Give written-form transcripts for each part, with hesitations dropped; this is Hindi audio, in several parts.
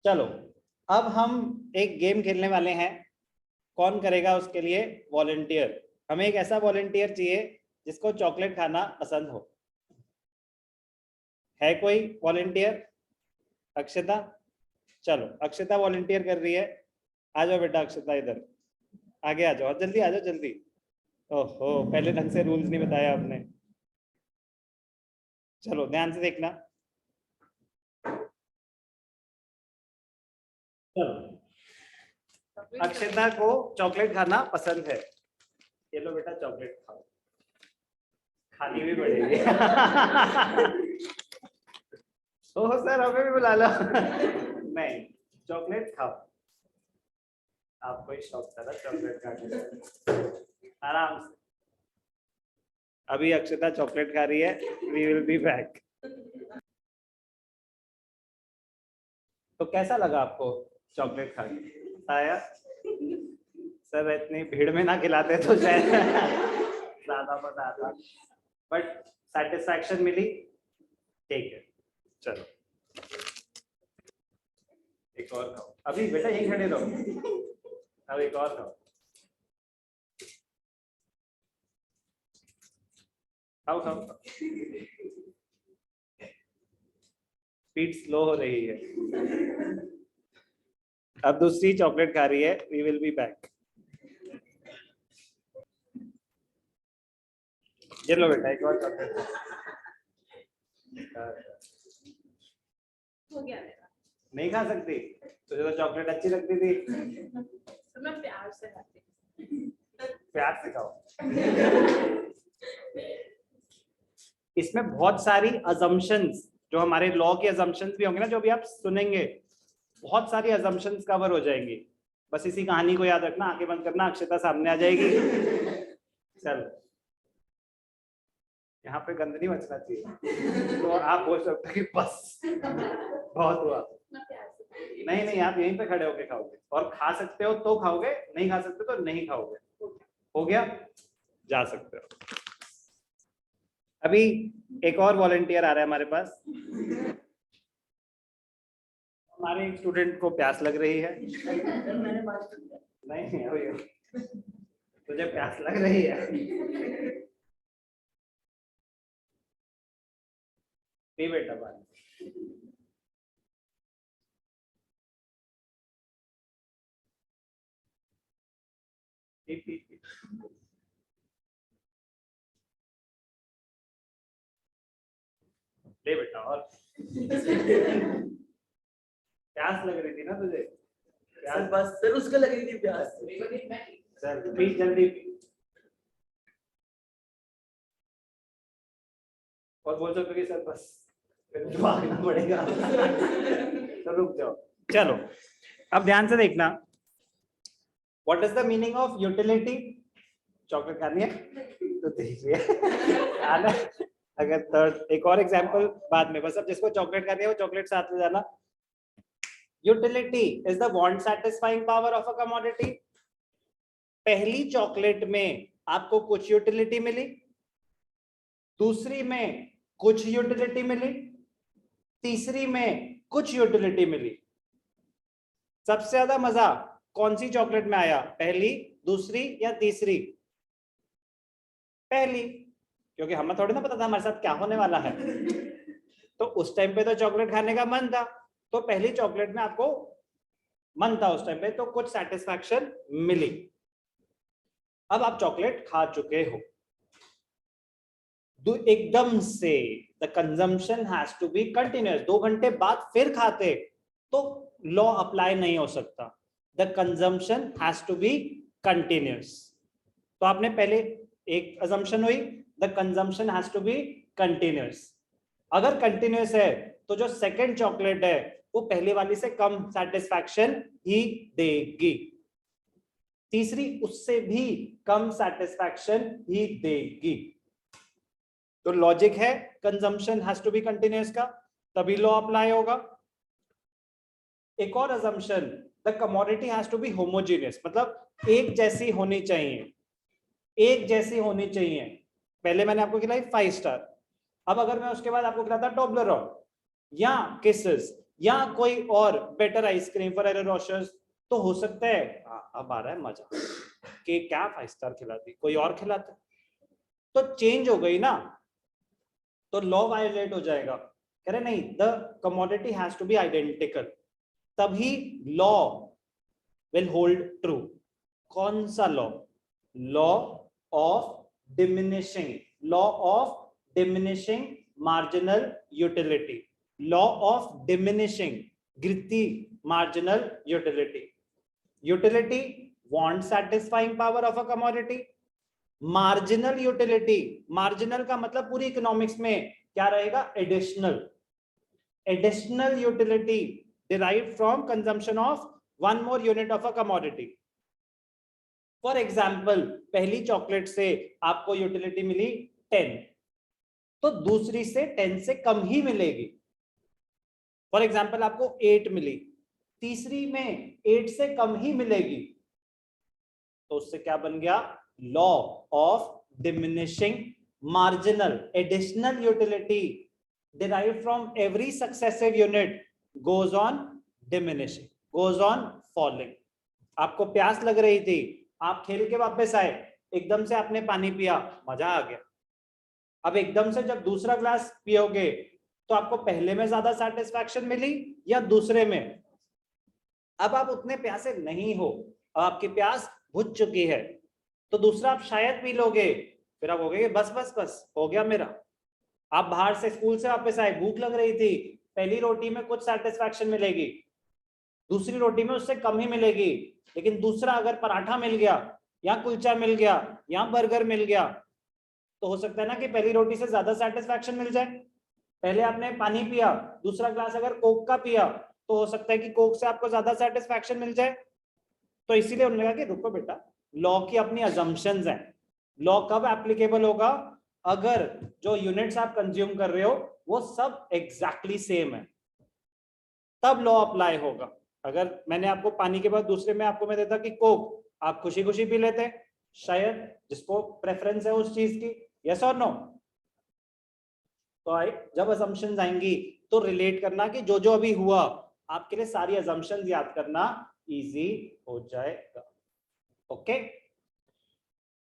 चलो अब हम एक गेम खेलने वाले हैं। कौन करेगा उसके लिए वॉलंटियर? हमें एक ऐसा वॉलंटियर चाहिए जिसको चॉकलेट खाना पसंद हो। है कोई वॉलंटियर? अक्षता, चलो अक्षता वॉलंटियर कर रही है। आ जाओ बेटा अक्षता, इधर आगे आ जाओ, जल्दी आ जाओ जल्दी। ओहो, पहले ढंग से रूल्स नहीं बताया आपने। चलो ध्यान से देखना। चलो, अक्षता को चॉकलेट खाना पसंद है। ये लो बेटा चॉकलेट खाओ, खानी भी पड़ेगी। ओह सर हमें भी बुला लो। नहीं, चॉकलेट खाओ। आपको ही शौक था ना चॉकलेट खाने, आराम से। अभी अक्षता चॉकलेट खा रही है। We will be back. तो कैसा लगा आपको चॉकलेट खा के? आया सर, इतनी भीड़ में ना खिलाते तो शायद ज्यादा मजा आता, बट सेटिस्फैक्शन मिली। ठीक है, चलो एक और खाओ। अभी बेटा यहीं खड़े रहो, अब एक और खाओ। खाओ खाओ, स्पीड स्लो हो रही है। अब दूसरी चॉकलेट खा रही है। We will be back. ये लो बेटा एक और चॉकलेट। हो गया मेरा। नहीं खा सकती? तुझे तो चॉकलेट अच्छी लगती थी। तो मैं प्यार से खाती हूँ। प्यार से खाओ। इसमें बहुत सारी अजम्पशंस, जो हमारे लॉ के अजम्पशंस भी होंगे ना, जो भी आप सुनेंगे, बहुत सारी अजम्पशंस कवर हो जाएंगी। बस इसी कहानी को याद रखना, आंखें बंद करना, अक्षता सामने आ जाएगी। चलो, यहाँ पे गंद नहीं बचना चाहिए। तो आप बोल सकते हो कि बस बहुत हुआ। नहीं नहीं, आप यहीं पे खड़े होके खाओगे, और खा सकते हो तो खाओगे, नहीं खा सकते तो नहीं खाओगे। हो गया, जा सकते हो। अभी एक और वॉलंटियर आ रहा है हमारे पास। हमारे एक स्टूडेंट को प्यास लग रही है। नहीं अभी तुझे प्यास लग रही है? पी बेटा पानी। P P P. ले बेटा, और प्यास लग रही थी ना तुझे? प्यास बस सर उसको लग रही थी प्यास। चल पी जल्दी पी। और बोल सकते कि सर बस फिर मुझे भागना पड़ेगा। तो रुक जाओ। चलो अब ध्यान से देखना। What is the meaning of utility? Chocolate खानी है तो देखिए आना। अगर थर्ड एक और एग्जांपल बाद में, बस अब जिसको चॉकलेट खानी है वो चॉकलेट साथ ले जाना। Utility is the want satisfying power of a commodity. पहली चॉकलेट में आपको कुछ यूटिलिटी मिली, दूसरी में कुछ यूटिलिटी मिली, तीसरी में कुछ यूटिलिटी मिली। सबसे ज्यादा मजा कौन सी चॉकलेट में आया? पहली, दूसरी या तीसरी? पहली, क्योंकि हमें थोड़ी ना पता था हमारे साथ क्या होने वाला है। तो उस टाइम पे तो चॉकलेट खाने का मन था, तो पहली चॉकलेट में आपको मन था उस टाइम पे, तो कुछ सेटिस्फैक्शन मिली। अब आप चॉकलेट खा चुके हो, एकदम से the consumption has to be continuous. 2 घंटे बाद फिर खाते तो लॉ अप्लाई नहीं हो सकता। The consumption has to be continuous. तो आपने पहले एक अजम्पशन हुई, the consumption has to be continuous. अगर कंटिन्यूअस है तो जो सेकंड चॉकलेट है वो पहले वाली से कम सेटिस्फैक्शन ही देगी, तीसरी उससे भी कम सेटिस्फैक्शन ही देगी। तो लॉजिक है consumption has to be continuous का, तभी लॉ अप्लाई होगा। एक और assumption, the commodity has to be homogeneous, मतलब एक जैसी होनी चाहिए, एक जैसी होनी चाहिए। पहले मैंने आपको खिलाई 5 स्टार, अब अगर मैं उसके बाद आपको खिलाता टोब्लरोन या किसेस, या कोई और बेटर आइसक्रीम फॉर रोशर्स, तो हो सकता है अब आ रहा है मजा कि क्या 5 स्टार खिलाती, कोई और खिलाता, तो चेंज हो गई ना, तो लॉ वायलेट हो जाएगा। कह रहे नहीं, the commodity has to be identical, तभी लॉ विल होल्ड ट्रू। कौन सा law? Law of diminishing, law of diminishing marginal utility, law of diminishing गिरती marginal utility. Utility want satisfying power of a commodity, marginal utility, marginal का मतलब पूरी इकोनॉमिक्स में क्या रहेगा? Additional, additional utility derived from consumption of one more unit of a commodity. For example, पहली चॉकलेट से आपको यूटिलिटी मिली 10, तो दूसरी से 10 से कम ही मिलेगी। फॉर एग्जाम्पल आपको 8 मिली, तीसरी में 8 से कम ही मिलेगी, तो उससे क्या बन गया? Law of diminishing marginal additional utility derived from every successive unit goes on diminishing, goes on falling. आपको प्यास लग रही थी, आप खेल के वापस आए, एकदम से आपने पानी पिया, मजा आ गया। अब एकदम से जब दूसरा ग्लास पियोगे तो आपको पहले में ज्यादा सेटिस्फैक्शन मिली या दूसरे में? अब आप उतने प्यासे नहीं हो, अब आपकी प्यास बुझ चुकी है, तो दूसरा आप शायद पी लोगे, फिर आप कहोगे बस बस बस हो गया मेरा। आप बाहर से स्कूल से वापस आए, भूख लग रही थी, पहली रोटी में कुछ सेटिस्फैक्शन मिलेगी, दूसरी रोटी में उससे कम ही मिलेगी, लेकिन दूसरा अगर पराठा मिल गया या कुलचा मिल गया या बर्गर मिल गया, तो हो सकता है ना कि पहली रोटी से ज्यादा सेटिस्फैक्शन मिल जाए। पहले आपने पानी पिया, दूसरा ग्लास अगर कोक का पिया, तो हो सकता है कि कोक से आपको ज्यादा सेटिस्फैक्शन मिल जाए। तो इसीलिए उन्होंने कहा कि रुको बेटा, लॉ की अपनी अजम्पशंस हैं। लॉ कब एप्लीकेबल होगा? अगर जो यूनिट्स आप कंज्यूम कर रहे हो वो सब एग्जैक्टली सेम है, तब लॉ अप्लाई होगा। अगर मैंने आपको पानी के बाद दूसरे में आपको मैं देता कि कोक, आप खुशी खुशी पी लेते, शायद जिसको प्रेफरेंस है उस चीज की, यस और नो? तो जब असम्पशंस आएंगी तो रिलेट करना कि जो जो अभी हुआ, आपके लिए सारी असम्पशंस याद करना इजी हो जाएगा। Okay,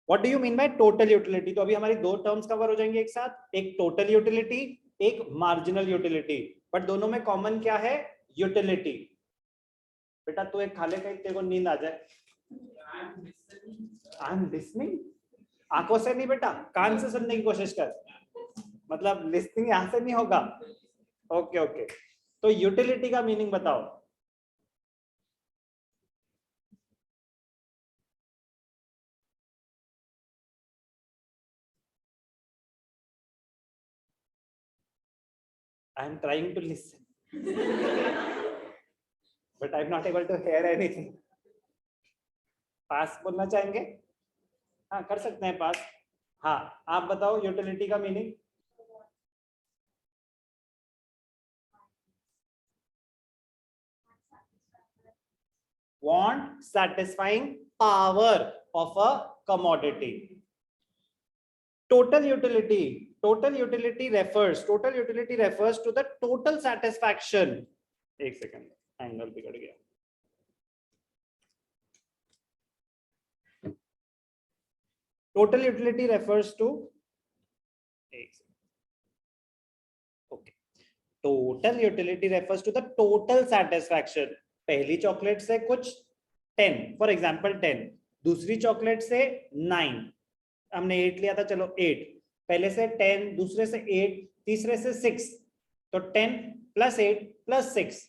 what do you mean by total utility? तो अभी हमारी दो टर्म्स कवर हो जाएंगे एक साथ, एक टोटल यूटिलिटी, एक मार्जिनल यूटिलिटी, बट दोनों में कॉमन क्या है? यूटिलिटी। बेटा तू एक खा ले, कहीं तेरे को नींद आ जाए। आई एम लिसनिंग, आंखों से नहीं बेटा, कान से सुनने की कोशिश कर, मतलब लिसनिंग यहां से नहीं होगा। ओके ओके, तो यूटिलिटी का मीनिंग बताओ। I am trying to listen, but I am not able to hear anything. पास बोलना चाहेंगे? हाँ कर सकते हैं पास। हाँ आप बताओ यूटिलिटी का meaning. Want satisfying power of a commodity. Total utility refers to the total satisfaction। एक सेकंड, एंगल बिगड़ गया। Total utility refers to, okay, total utility refers to the total satisfaction। पहली चॉकलेट से कुछ 10, फॉर एग्जांपल 10, दूसरी चॉकलेट से 9, हमने 8 लिया था, चलो 8, पहले से 10, दूसरे से 8, तीसरे से 6, तो 10 प्लस 8 प्लस 6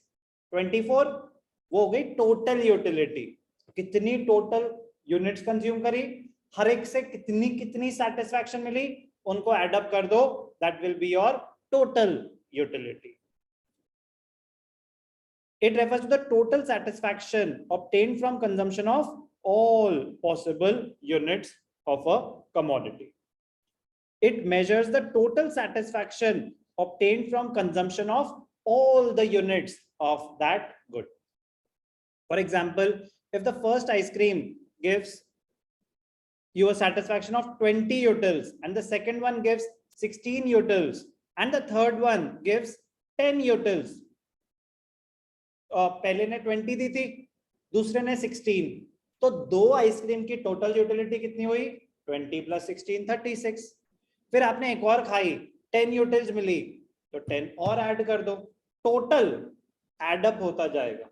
24, वो हो गई टोटल यूटिलिटी। कितनी टोटल यूनिट्स कंज्यूम करी, हर एक से कितनी कितनी सेटिस्फैक्शन मिली, उनको एड अप कर दो, that will be your total utility. It refers to the total satisfaction obtained from consumption of all possible units of a commodity. It measures the total satisfaction obtained from consumption of all the units of that good. For example, if the first ice cream gives you a satisfaction of 20 utils, and the second one gives 16 utils, and the third one gives 10 utils, पहले ने 20 दी थी, दूसरे ने 16, तो दो आइसक्रीम की टोटल यूटिलिटी कितनी हुई? 20 + 16 36। फिर आपने एक और खाई, 10 यूटिल्स मिली, तो 10 और ऐड कर दो, टोटल एडअप होता जाएगा।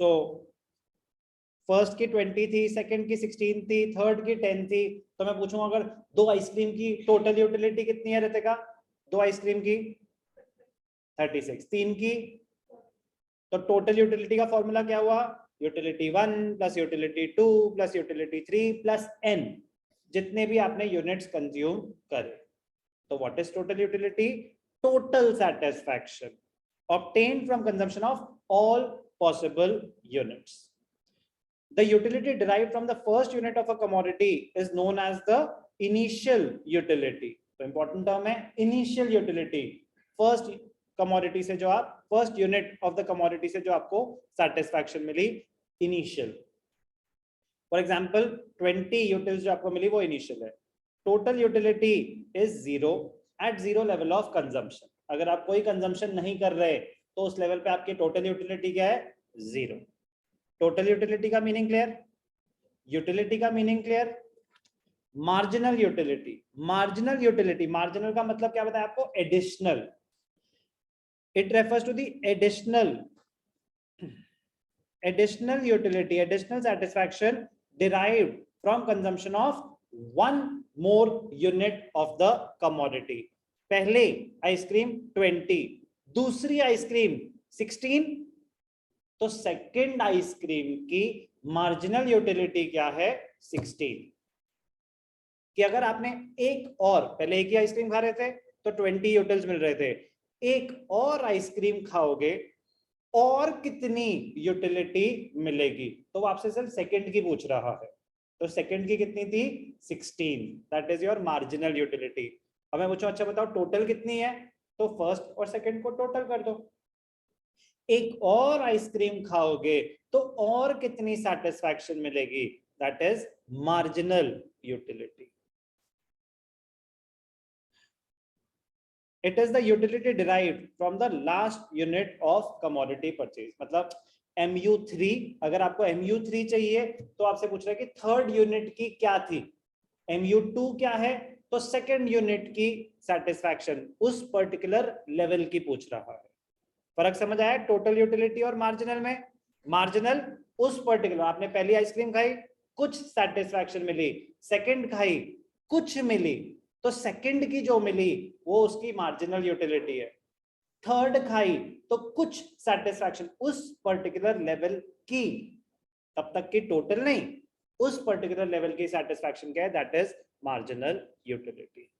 सो फर्स्ट की 20 थी, सेकंड की 16 थी, थर्ड की 10 थी, तो मैं पूछूंगा अगर दो आइसक्रीम की टोटल यूटिलिटी कितनी है रितिका? दो आइसक्रीम की 36, तीन की, तो टोटल यूटिलिटी का फॉर्मूला क्या हुआ? यूटिलिटी 1 + यूटिलिटी 2 + यूटिलिटी 3 + n, जितने भी आपने यूनिट्स कंज्यूम करे। तो what is total utility? Total satisfaction obtained from consumption of all possible units. The utility derived from the first unit of a commodity is known as the initial utility. तो important term है initial utility. First commodity से जो आप first unit of the commodity से जो आपको satisfaction milli, initial. For example, 20 utils जो आपको मिली वो initial है. Total utility is 0 at 0 level of consumption. अगर आप कोई consumption नहीं कर रहे तो उस लेवल पे आपकी total utility क्या है? 0. टोटल यूटिलिटी का मीनिंग क्लियर? यूटिलिटी का meaning clear? Marginal utility, marginal utility, marginal का मतलब क्या बताया आपको? Additional. It refers to the additional utility, additional satisfaction derived from consumption of one more unit of the commodity. पहले आइसक्रीम 20, दूसरी आइसक्रीम 16, तो सेकेंड आइसक्रीम की मार्जिनल यूटिलिटी क्या है? 16. कि अगर आपने एक और, पहले एक ही आइसक्रीम खा रहे थे तो 20 यूटिल्स मिल रहे थे, एक और आइसक्रीम खाओगे और कितनी यूटिलिटी मिलेगी? तो वो आपसे सिर्फ सेकेंड की पूछ रहा है, तो सेकेंड की कितनी थी? 16. That is your marginal utility. अब मैं पूछूं अच्छा बताओ टोटल कितनी है? तो फर्स्ट और सेकेंड को टोटल कर दो. एक और आइसक्रीम खाओगे तो और कितनी सेटिस्फैक्शन मिलेगी? That is marginal utility. It is the utility derived from the last unit of commodity purchase. मतलब MU3, अगर आपको MU3 चाहिए तो आपसे पूछ रहा है कि थर्ड यूनिट की क्या थी? MU2 क्या है? तो सेकेंड यूनिट की सेटिस्फैक्शन उस पर्टिकुलर लेवल की पूछ रहा है. फर्क समझ आया टोटल यूटिलिटी और मार्जिनल में? मार्जिनल उस पर्टिकुलर, आपने पहली आइसक्रीम खाई, कुछ सेटिस्फैक्शन मिली, सेकंड खाई, कुछ मिली, तो सेकंड की जो मिली वो उसकी मार्जिनल यूटिलिटी है. थर्ड खाई तो कुछ सेटिस्फैक्शन उस पर्टिकुलर लेवल की, तब तक की टोटल नहीं, उस पर्टिकुलर लेवल की सेटिस्फैक्शन क्या है? That is marginal utility.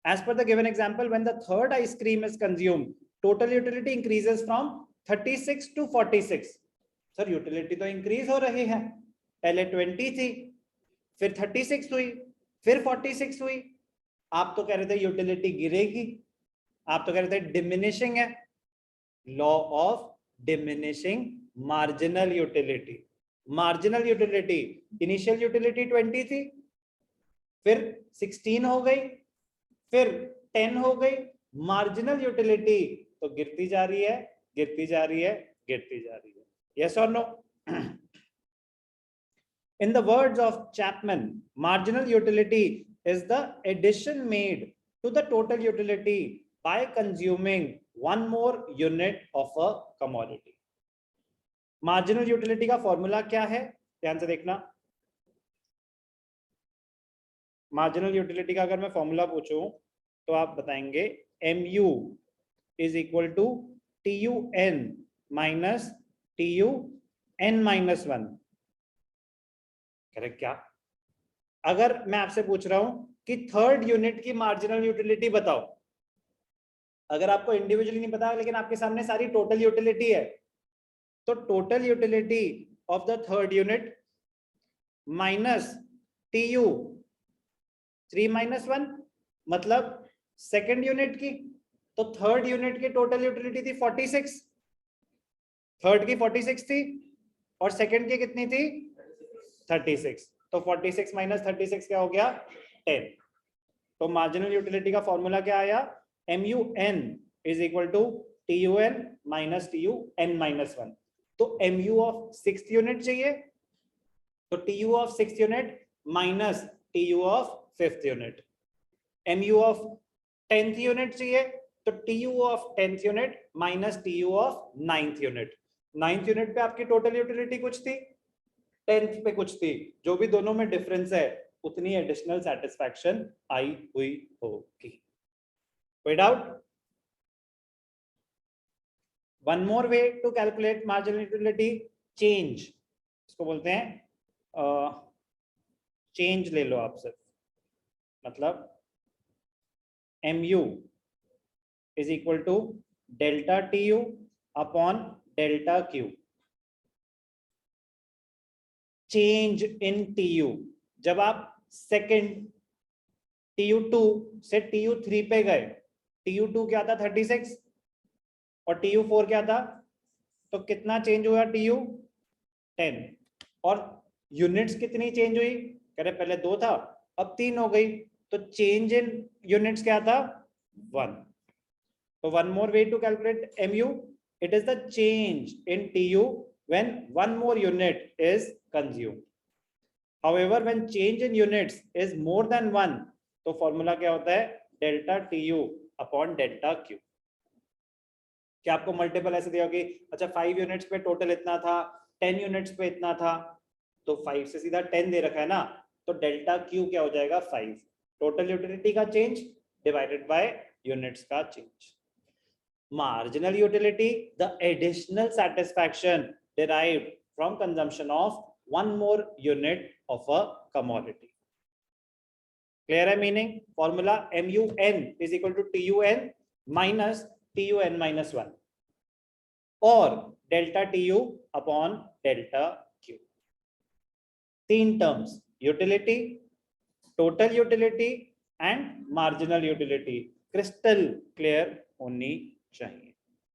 As per the given example, when the third ice cream is consumed, total utility increases from 36 to 46. Sir, utility तो increase हो रही है. पहले 20 थी, फिर 36 हुई, फिर 46 हुई. आप तो कह रहे थे utility गिरेगी, आप तो कह रहे थे diminishing है. Law of diminishing marginal utility. Marginal utility, initial utility 20 थी, फिर 16 हो गई, फिर 10 हो गई. मार्जिनल यूटिलिटी तो गिरती जा रही है, गिरती जा रही है, गिरती जा रही है. यस और no? In the words of Chapman, marginal utility is the addition made to the total utility by consuming one more unit of a commodity. Marginal utility का फॉर्मूला क्या है? ध्यान से देखना. मार्जिनल यूटिलिटी का अगर मैं फॉर्मूला पूछूं तो आप बताएंगे MU is equal to TUN minus TUN minus 1. Correct क्या? अगर मैं आपसे पूछ रहा हूं कि थर्ड यूनिट की मार्जिनल यूटिलिटी बताओ, अगर आपको इंडिविजुअली नहीं पता लेकिन आपके सामने सारी टोटल यूटिलिटी है, तो total utility of the third unit minus TU 3 - 1, मतलब सेकेंड यूनिट की. तो थर्ड यूनिट की टोटल यूटिलिटी थी 46, थर्ड की 46 थी और सेकेंड की कितनी थी? 36. तो 46 - 36 क्या हो गया? 10. तो मार्जिनल यूटिलिटी का फॉर्मूला क्या आया? MUN is equal to TUN minus TUN minus 1. तो MU of 6th unit चाहिए, तो TU of 6th unit minus TU of 5th unit. MU of 10th unit चाहिए, तो TU of 10th unit minus TU of 9th unit. 9th unit पे आपकी टोटल यूटिलिटी कुछ थी, 10th पे कुछ थी, जो भी दोनों में डिफरेंस है उतनी एडिशनल सेटिस्फैक्शन आई हुई होगी. कोई doubt? One more way to calculate marginal utility, change. इसको बोलते हैं चेंज. ले लो आप सिर्फ, मतलब MU is equal to delta TU upon delta Q. Change in TU. जब आप सेकेंड TU2 से TU3 पे गए, TU2 क्या था 36 और TU4 क्या था, तो कितना चेंज हुआ TU 10. और यूनिट्स कितनी चेंज हुई, कह रहे पहले 2 था अब 3 हो गई, तो चेंज इन यूनिट्स क्या था 1. तो one more way to calculate MU, it is the change in TU when one more unit is consumed. However, when change in units is more than 1, तो फॉर्मूला क्या होता है delta TU upon delta Q. क्या आपको मल्टीपल ऐसे दिया होगी, अच्छा 5 यूनिट्स पे टोटल इतना था, 10 यूनिट्स पे इतना था, तो 5 से सीधा 10 दे रखा है ना, तो डेल्टा Q क्या हो जाएगा 5. टोटल यूटिलिटी का चेंज डिवाइडेड बाय यूनिट्स का change. Marginal utility, the additional satisfaction derived from consumption of one more unit of a commodity. Clear है meaning? Formula MUN is equal to TUN minus TUN minus 1 or delta TU upon delta Q. 3 terms: utility, total utility and marginal utility. Crystal clear होनी चाहिए.